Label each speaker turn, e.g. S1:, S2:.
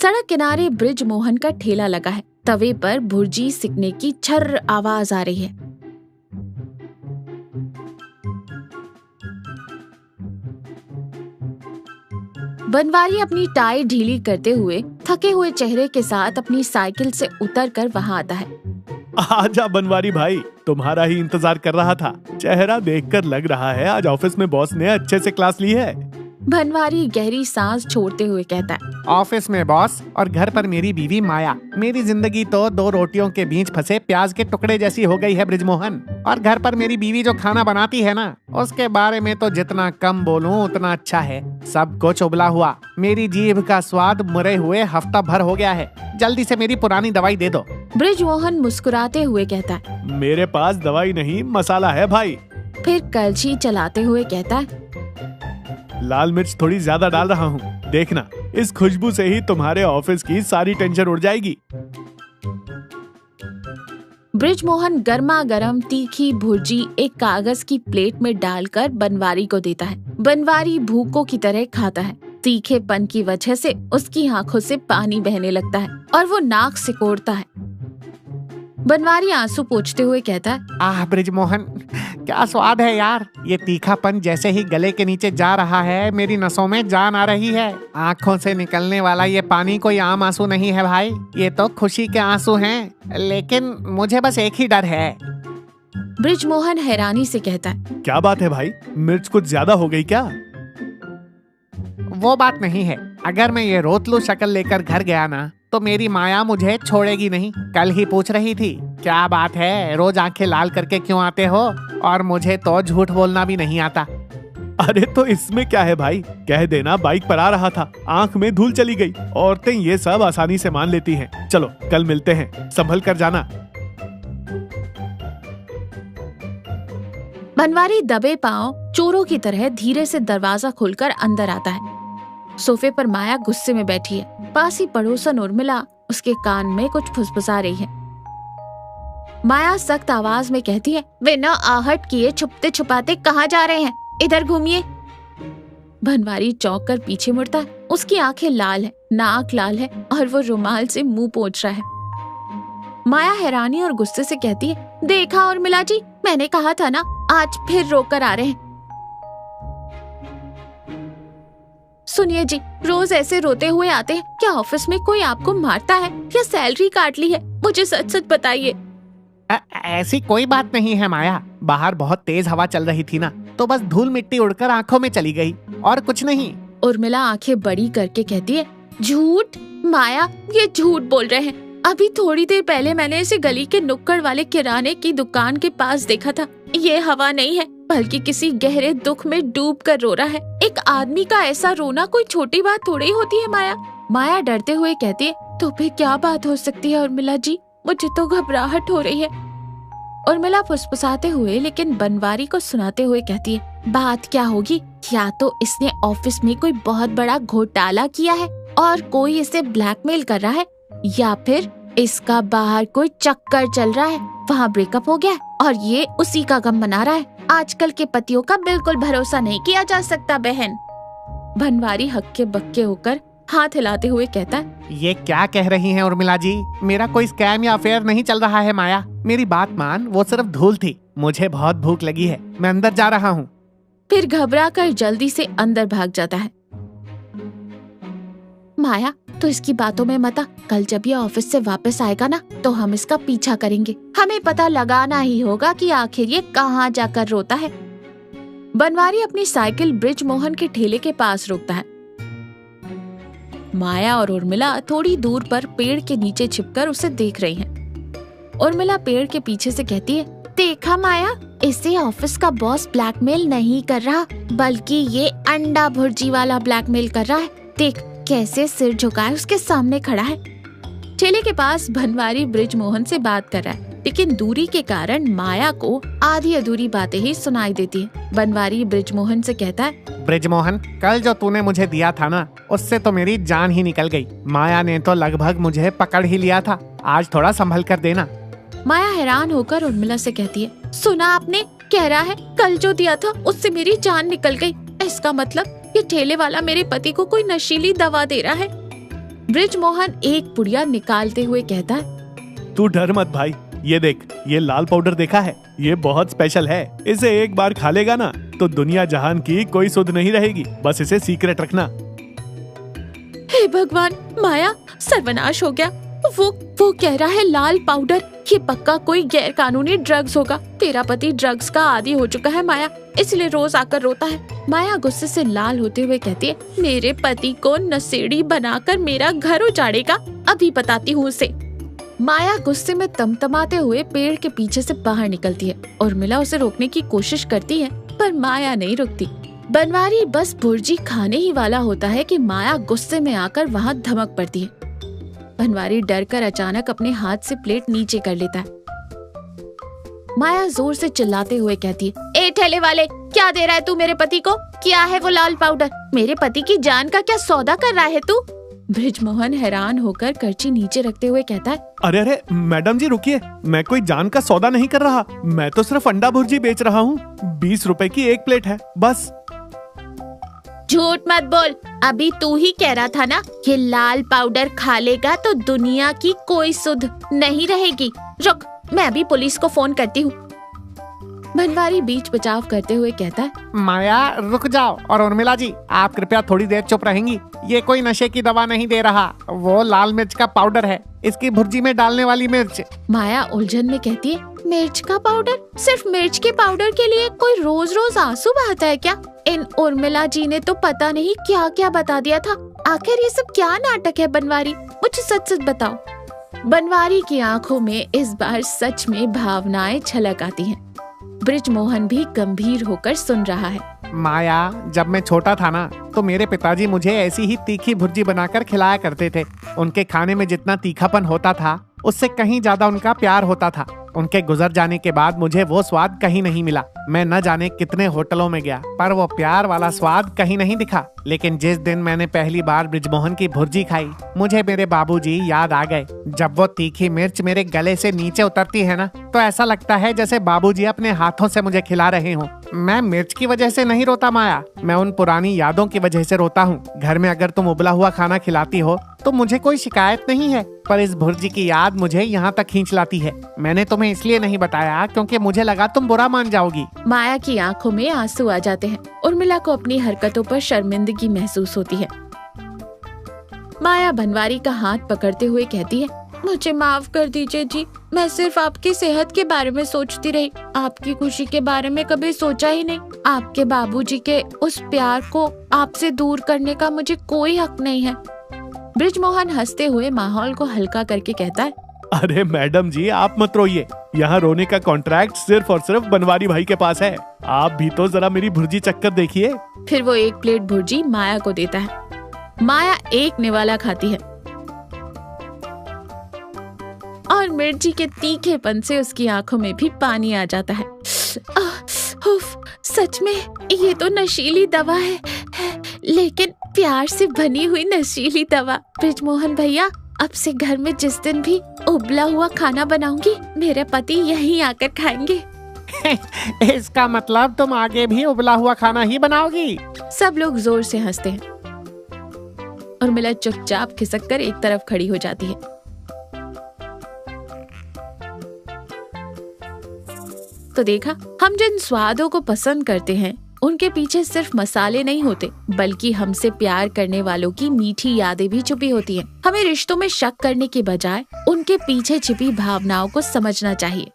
S1: सड़क किनारे ब्रिज मोहन का ठेला लगा है। तवे पर भुर्जी सिकने की छर्र आवाज आ रही है। बनवारी अपनी टाई ढीली करते हुए थके हुए चेहरे के साथ अपनी साइकिल से उतरकर वहां आता है।
S2: आजा बनवारी भाई, तुम्हारा ही इंतजार कर रहा था। चेहरा देखकर लग रहा है आज ऑफिस में बॉस ने अच्छे से क्लास ली है।
S1: बनवारी गहरी सांस छोड़ते हुए कहता है,
S3: ऑफिस में बॉस और घर पर मेरी बीवी माया। मेरी जिंदगी तो दो रोटियों के बीच फंसे प्याज के टुकड़े जैसी हो गई है ब्रिजमोहन। और घर पर मेरी बीवी जो खाना बनाती है ना, उसके बारे में तो जितना कम बोलूं उतना अच्छा है। सब कुछ उबला हुआ, मेरी जीभ का स्वाद मरे हुए हफ्ता भर हो गया है। जल्दी से मेरी पुरानी दवाई दे दो।
S1: ब्रिजमोहन मुस्कुराते हुए कहता है,
S2: मेरे पास दवाई नहीं मसाला है भाई।
S1: फिर कलछी चलाते हुए कहता है,
S2: लाल मिर्च थोड़ी ज्यादा डाल रहा हूँ, देखना इस खुशबू से ही तुम्हारे ऑफिस की सारी टेंशन उड़ जाएगी।
S1: ब्रिजमोहन गर्मा गर्म तीखी भुर्जी एक कागज की प्लेट में डालकर बनवारी को देता है। बनवारी भूखों की तरह खाता है। तीखेपन की वजह से उसकी आंखों से पानी बहने लगता है और वो नाक सिकोड़ता है। बनवारी आंसू पोंछते हुए कहता है,
S3: आह ब्रिजमोहन, क्या स्वाद है यार। ये तीखापन जैसे ही गले के नीचे जा रहा है, मेरी नसों में जान आ रही है। आँखों से निकलने वाला ये पानी कोई आम आंसू नहीं है भाई, ये तो खुशी के आंसू हैं। लेकिन मुझे बस एक ही डर है।
S1: ब्रिजमोहन हैरानी से कहता है,
S2: क्या बात है भाई, मिर्च कुछ ज्यादा हो गई क्या?
S3: वो बात नहीं है, अगर मैं ये रोतलू शक्ल लेकर घर गया ना, तो मेरी माया मुझे छोड़ेगी नहीं। कल ही पूछ रही थी, क्या बात है, रोज आंखें लाल करके क्यों आते हो? और मुझे तो झूठ बोलना भी नहीं आता।
S2: अरे तो इसमें क्या है भाई, कह देना बाइक पर आ रहा था, आंख में धूल चली गई। औरतें ये सब आसानी से मान लेती हैं। चलो कल मिलते हैं, संभल कर जाना।
S1: बनवारी दबे पांव चोरों की तरह धीरे से दरवाजा खोलकर अंदर आता है। सोफे पर माया गुस्से में बैठी है। पास ही पड़ोसन उर्मिला उसके कान में कुछ फुसफुसा रही है। माया सख्त आवाज में कहती है, बिना आहट किए छुपते छुपाते कहाँ जा रहे हैं? इधर घूमिए। बनवारी चौंक कर पीछे मुड़ता है। उसकी आंखें लाल है, नाक लाल है और वो रुमाल से मुंह पोंछ रहा है। माया हैरानी और गुस्से से कहती है, देखा उर्मिला जी, मैंने कहा था ना, आज फिर रोकर आ रहे हैं। सुनिए जी, रोज ऐसे रोते हुए आते हैं। क्या ऑफिस में कोई आपको मारता है या सैलरी काट ली है? मुझे सच सच बताइए।
S3: ऐसी कोई बात नहीं है माया, बाहर बहुत तेज हवा चल रही थी ना, तो बस धूल मिट्टी उड़कर आंखों में चली गई, और कुछ नहीं।
S1: उर्मिला आंखें बड़ी करके कहती है, झूठ माया, ये झूठ बोल रहे हैं। अभी थोड़ी देर पहले मैंने इसे गली के नुक्कड़ वाले किराने की दुकान के पास देखा था। ये हवा नहीं है, बल्कि किसी गहरे दुख में डूब कर रो रहा है। एक आदमी का ऐसा रोना कोई छोटी बात थोड़ी होती है माया। माया डरते हुए कहती है, तो फिर क्या बात हो सकती है उर्मिला जी? मुझे तो घबराहट हो रही है। उर्मिला फुसफुसाते हुए लेकिन बनवारी को सुनाते हुए कहती है, बात क्या होगी? या तो इसने ऑफिस में कोई बहुत बड़ा घोटाला किया है और कोई इसे ब्लैकमेल कर रहा है, या फिर इसका बाहर कोई चक्कर चल रहा है, वहाँ ब्रेकअप हो गया और ये उसी का गम मना रहा है। आजकल के पतियों का बिल्कुल भरोसा नहीं किया जा सकता बहन। बनवारी हक्के बक्के होकर हाथ हिलाते हुए कहता है,
S3: ये क्या कह रही हैं उर्मिला जी? मेरा कोई स्कैम या अफेयर नहीं चल रहा है माया। मेरी बात मान, वो सिर्फ धूल थी। मुझे बहुत भूख लगी है, मैं अंदर जा रहा हूँ।
S1: फिर घबरा कर जल्दी से अंदर भाग जाता है। माया, तो इसकी बातों में मत आ। कल जब ये ऑफिस से वापस आएगा ना, तो हम इसका पीछा करेंगे। हमें पता लगाना ही होगा कि आखिर ये कहाँ जाकर रोता है। बनवारी अपनी साइकिल ब्रिजमोहन के ठेले के पास रोकता है। माया और उर्मिला थोड़ी दूर पर पेड़ के नीचे छिपकर उसे देख रही हैं। उर्मिला पेड़ के पीछे से कहती है, देखा माया, इसे ऑफिस का बॉस ब्लैकमेल नहीं कर रहा, बल्कि ये अंडा भुर्जी वाला ब्लैकमेल कर रहा है। देख कैसे सिर झुकाए उसके सामने खड़ा है। ठेले के पास बनवारी ब्रिजमोहन से बात कर रहा है, लेकिन दूरी के कारण माया को आधी अधूरी बातें ही सुनाई देती है। बनवारी ब्रिजमोहन से कहता है,
S3: ब्रिजमोहन, कल जो तूने मुझे दिया था ना, उससे तो मेरी जान ही निकल गई। माया ने तो लगभग मुझे पकड़ ही लिया था। आज थोड़ा संभल कर देना।
S1: माया हैरान होकर उर्मिला से कहती है, सुना आपने? कह रहा है कल जो दिया था उससे मेरी जान निकल गई। इसका मतलब ये ठेले वाला मेरे पति को कोई नशीली दवा दे रहा है। बृजमोहन एक पुड़िया निकालते हुए कहता है,
S2: तू डर मत भाई, ये देख, ये लाल पाउडर देखा है, ये बहुत स्पेशल है। इसे एक बार खा लेगा ना तो दुनिया जहान की कोई सुध नहीं रहेगी। बस इसे सीक्रेट रखना।
S1: हे भगवान, माया सर्वनाश हो गया। वो कह रहा है लाल पाउडर, ये पक्का कोई गैर कानूनी ड्रग्स होगा। तेरा पति ड्रग्स का आदी हो चुका है माया, इसलिए रोज आकर रोता है। माया गुस्से से लाल होते हुए कहती है, मेरे पति को नशेड़ी बनाकर मेरा घर उजाड़ेगा, अभी बताती हूँ उसे। माया गुस्से में तमतमाते हुए पेड़ के पीछे से बाहर निकलती है। उर्मिला उसे रोकने की कोशिश करती है पर माया नहीं रुकती। बनवारी बस भुर्जी खाने ही वाला होता है कि माया गुस्से में आकर वहाँ धमक पड़ती है। बनवारी डरकर अचानक अपने हाथ से प्लेट नीचे कर लेता है। माया जोर से चिल्लाते हुए कहती है, ए ठेले वाले, क्या दे रहा है तू मेरे पति को? क्या है वो लाल पाउडर? मेरे पति की जान का क्या सौदा कर रहा है तू? बृजमोहन हैरान होकर करची नीचे रखते हुए कहता है,
S2: अरे अरे मैडम जी रुकिए, मैं कोई जान का सौदा नहीं कर रहा, मैं तो सिर्फ अंडा भुर्जी बेच रहा हूँ। 20 रुपए की एक प्लेट है बस।
S1: झूठ मत बोल, अभी तू ही कह रहा था ना ये लाल पाउडर खा लेगा तो दुनिया की कोई सुध नहीं रहेगी। रुक, मैं अभी पुलिस को फोन करती हूँ। बनवारी बीच बचाव करते हुए कहता है,
S3: माया रुक जाओ, और उर्मिला जी आप कृपया थोड़ी देर चुप रहेंगी। ये कोई नशे की दवा नहीं दे रहा, वो लाल मिर्च का पाउडर है, इसकी भुर्जी में डालने वाली मिर्च।
S1: माया उलझन में कहती है, मिर्च का पाउडर? सिर्फ मिर्च के पाउडर के लिए कोई रोज रोज आंसू बहाता है क्या? इन उर्मिला जी ने तो पता नहीं क्या क्या बता दिया था। आखिर ये सब क्या नाटक है बनवारी? मुझे सच सच बताओ। बनवारी की आंखों में इस बार सच में भावनाएं छलक आती हैं। बृजमोहन भी गंभीर होकर सुन रहा है।
S3: माया, जब मैं छोटा था ना तो मेरे पिताजी मुझे ऐसी ही तीखी भुर्जी बनाकर खिलाया करते थे। उनके खाने में जितना तीखापन होता था उससे कहीं ज्यादा उनका प्यार होता था। उनके गुजर जाने के बाद मुझे वो स्वाद कहीं नहीं मिला। मैं न जाने कितने होटलों में गया पर वो प्यार वाला स्वाद कहीं नहीं दिखा। लेकिन जिस दिन मैंने पहली बार बृजमोहन की भुर्जी खाई, मुझे मेरे बाबूजी याद आ गए। जब वो तीखी मिर्च मेरे गले से नीचे उतरती है ना तो ऐसा लगता है जैसे बाबूजी अपने हाथों से मुझे खिला रहे हों। मैं मिर्च की वजह से नहीं रोता माया, मैं उन पुरानी यादों की वजह से रोता हूँ। घर में अगर तुम उबला हुआ खाना खिलाती हो तो मुझे कोई शिकायत नहीं है, पर इस भुर्जी की याद मुझे यहाँ तक खींच लाती है। मैंने तुम्हें इसलिए नहीं बताया क्योंकि मुझे लगा तुम बुरा मान जाओगी।
S1: माया की आंखों में आंसू आ जाते हैं। उर्मिला को अपनी हरकतों पर शर्मिंदगी महसूस होती है। माया बनवारी का हाथ पकड़ते हुए कहती है, मुझे माफ कर दीजिए जी, मैं सिर्फ आपकी सेहत के बारे में सोचती रही, आपकी खुशी के बारे में कभी सोचा ही नहीं। आपके बाबूजी के उस प्यार को आपसे दूर करने का मुझे कोई हक नहीं है। बृजमोहन हंसते हुए माहौल को हल्का करके कहता है,
S2: अरे मैडम जी आप मत रोइए, यहाँ रोने का कॉन्ट्रैक्ट सिर्फ और सिर्फ बनवारी भाई के पास है। आप भी तो जरा मेरी भुर्जी चक्कर देखिए।
S1: फिर वो एक प्लेट भुर्जी माया को देता है। माया एक निवाला खाती है और मिर्ची के तीखेपन से उसकी आंखों में भी पानी आ जाता है। उफ, सच में ये तो नशीली दवा है, लेकिन प्यार से बनी हुई नशीली दवा। बृजमोहन भैया, अब से घर में जिस दिन भी उबला हुआ खाना बनाऊंगी, मेरे पति यहीं आकर खाएंगे।
S3: इसका मतलब तुम आगे भी उबला हुआ खाना ही बनाओगी?
S1: सब लोग जोर से हंसते हैं। उर्मिला चुपचाप खिसक कर एक तरफ खड़ी हो जाती है। तो देखा, हम जिन स्वादों को पसंद करते हैं उनके पीछे सिर्फ मसाले नहीं होते, बल्कि हमसे प्यार करने वालों की मीठी यादें भी छुपी होती हैं। हमें रिश्तों में शक करने के बजाय उनके पीछे छिपी भावनाओं को समझना चाहिए।